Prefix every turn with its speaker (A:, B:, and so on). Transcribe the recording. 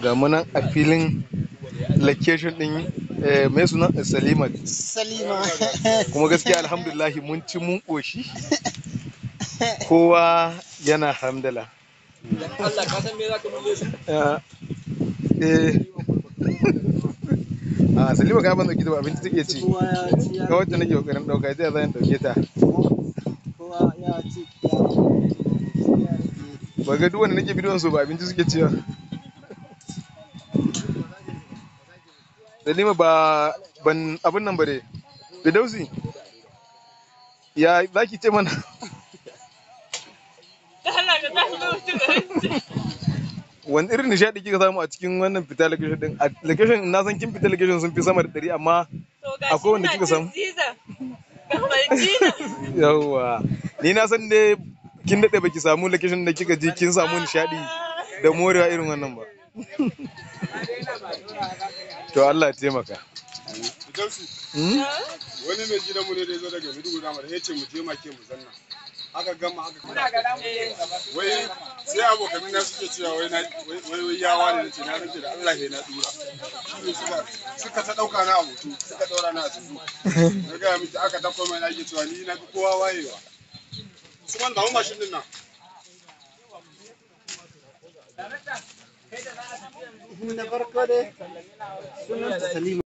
A: ga munan a filin location din mai suna Salima. Kuma gaskiya alhamdulillah mun ci mun koshi kowa yana hamdala.
B: Allah ka san me za ka mulle su?
A: A Salima ka ban dauki da abinci take ci. Ga wacce nake kokarin dauka ita zan dauke ta.
C: Kowa ya ci
A: Ba ga duk wanda nake bidiyon su ba abinci suke ciwa. Salima ba ban abun nan bare. Bidausi ya zaki ce mana wani irin nishadi kika samu a cikin wannan fita location din? A location na san kin fita location sun fi sama da 100 amma akwai wanda kika samu? Yawwa ni na san dai kin dade baki samu location da kika je kin samu nishadi da morewa irin wannan ba. To Allah ya taimaka.
D: Wani mai gidanmu ne da ya zo daga Maiduguri amma ya ce mu je make mu zanna. Aka gama aka wai sai abokan na suke cewa wai yawa ne ce na rage da Allah ya na dura. Suka ta dauka na a hoto suka daura na a tudu. Na ga miki aka dauko mai nake cewa ni na kowa wayewa. Usman ba mu mashin din nan.
C: na farko dai sunan Salima.